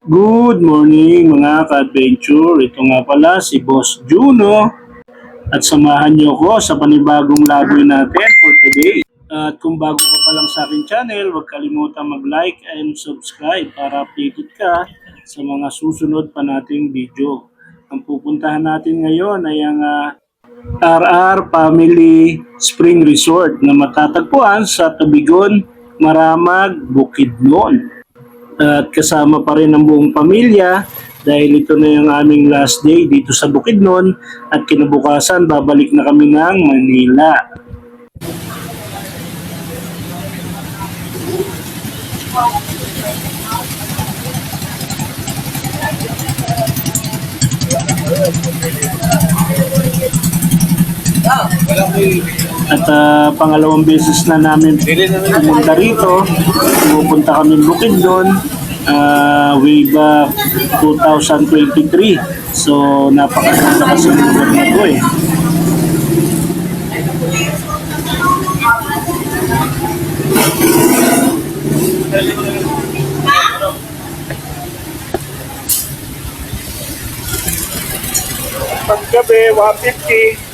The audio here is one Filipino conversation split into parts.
Good morning mga ka-adventure. Ito nga pala si Boss Juno at samahan niyo ko sa panibagong laboy natin for today. At kung bago ka pa lang sa aking channel, huwag kalimutan mag-like and subscribe para updated ka sa mga susunod pa nating video. Ang pupuntahan natin ngayon ay ang RR Family Spring Resort na matatagpuan sa Tubigon, Maramag, Bukidnon. At kasama pa rin ang buong pamilya dahil ito na yung aming last day dito sa Bukidnon at kinabukasan babalik na kami ng Manila. At pangalawang beses na namin pumunta rito. Pupunta kami Bukidnon way back 2023. So napakaganda kasi ng lugar na ito eh. Paggabi, 150.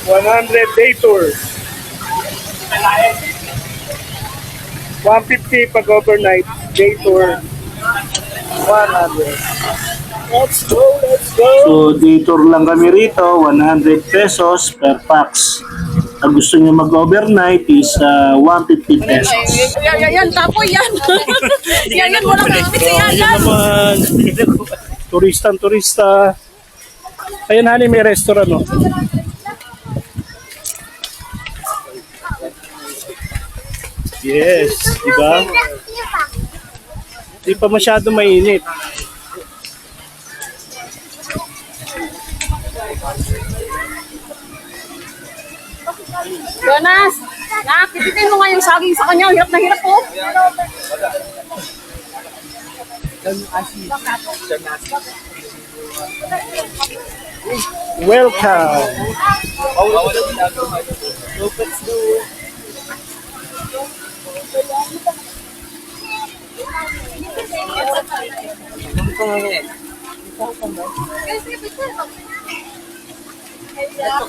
100 day tour. 150 pag overnight day tour. 100. Let's go, let's go. So day tour lang kami rito, 100 pesos per pax. Ang gusto niyo mag-overnight is 150 pesos. Yan, tapo yan. Yan, walang kapit yan. Turista. Ayan, honey, may restaurant, no? Yes, diba? Di pa masyado mainit. Jonas, nakakititin mo nga yung saging sa kanya. Hirap na hirap po. Welcome.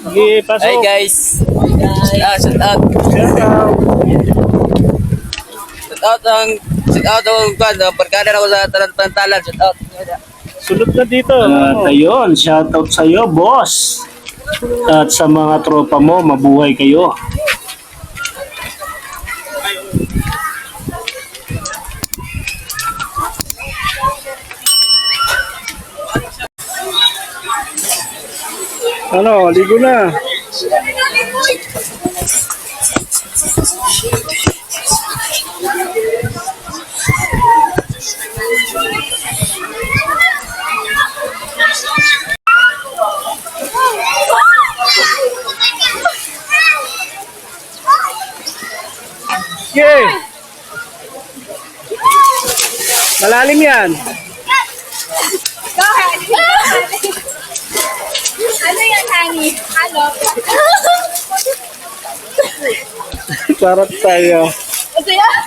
Okay, pasok. Hi guys. Shout out. Shout out ang pagkada ako sa Talantalan. Shout out. Sunod na dito. Ayun, shoutout sa iyo, boss. At sa mga tropa mo, mabuhay kayo. Ano, ligo na. Yay! Malalim yan. Go ahead. Ano yan, honey? Ano? Sarap tayo. Ito yan?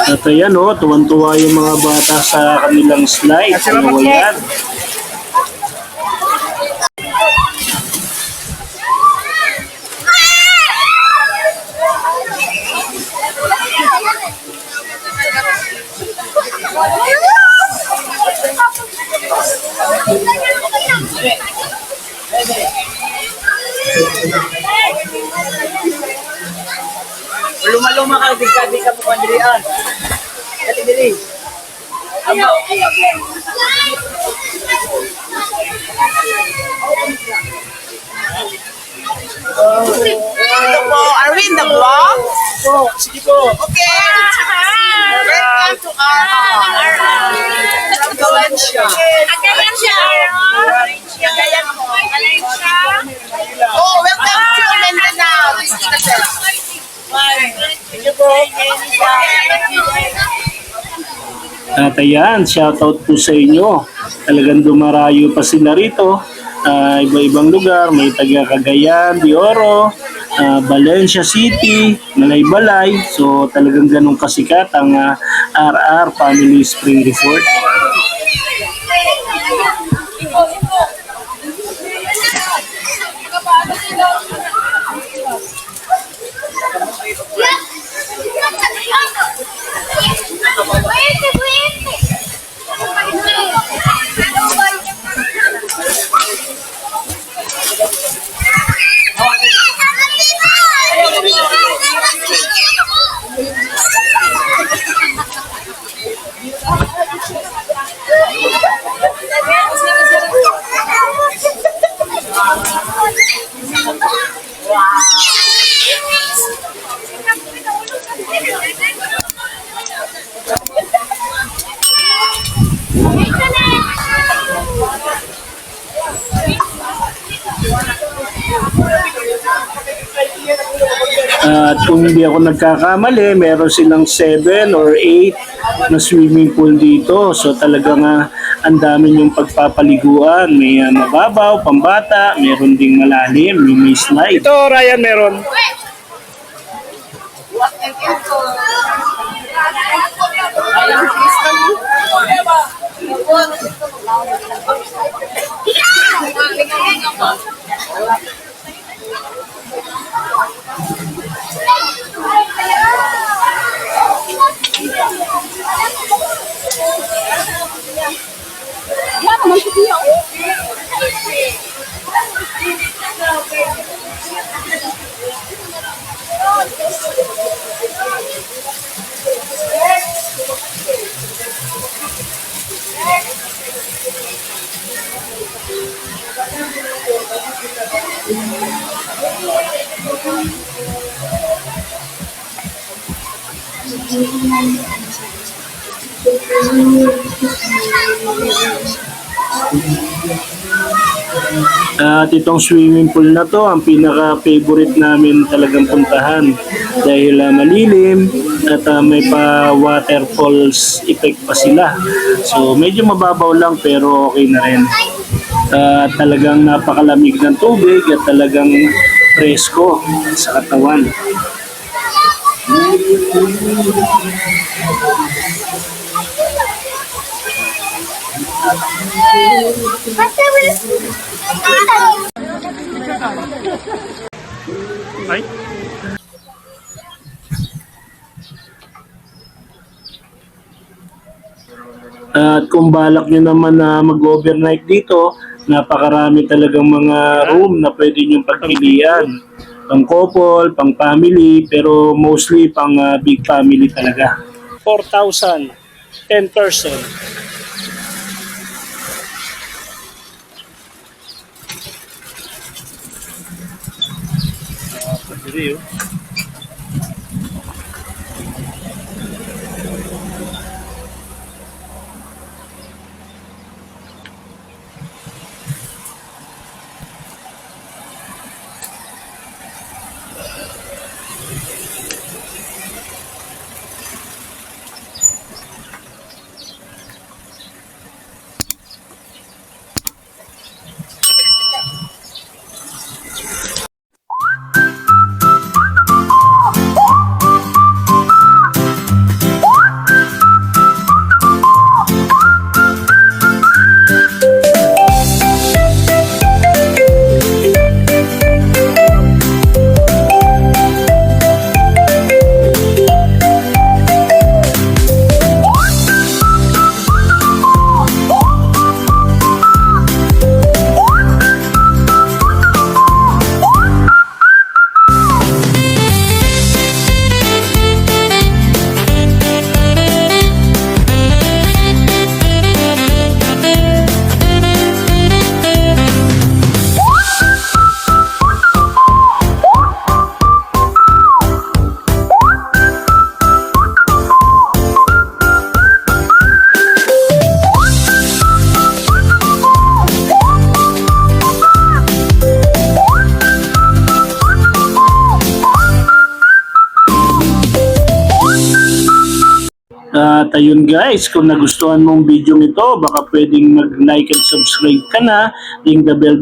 At ayan o, tuwan-tuwa yung mga bata sa kanilang slide. Ano yan? Luma-luma ka, sabi ka mo pandirian. Dali dili. Ito po, are we in the vlog? Sige po. Okay. Welcome to our from Valencia. Valencia. Cagayan po. Oh, welcome to Mindanao. Sige po. At ayan, shoutout po sa inyo. Talagang dumarayo pa sila rito. Iba-ibang lugar, may taga Cagayan de Oro, Valencia City, Balay-Balay. So talagang ganun kasikat ang RR Family Spring Resort. At kung hindi ako nagkakamali, meron silang 7 or 8 na swimming pool dito. So talagang ang dami yung pagpapaliguan. May mababaw, pambata, meron ding malalim, may slide. Ito, Ryan, meron. At itong swimming pool na to, ang pinaka-favorite namin talagang puntahan dahil malilim at may pa waterfalls effect pa sila. So medyo mababaw lang pero okay na rin. Talagang napakalamig ng tubig at talagang presko sa katawan. Ay. At kung balak nyo naman na mag-overnight dito, napakarami talagang mga room na pwede nyong pagpilian. Pang couple, pang family, pero mostly pang big family talaga. 4,000, 10 person. Pagdiri, At ayun guys, kung nagustuhan mong video ito, baka pwedeng mag-like and subscribe ka na, ring the bell button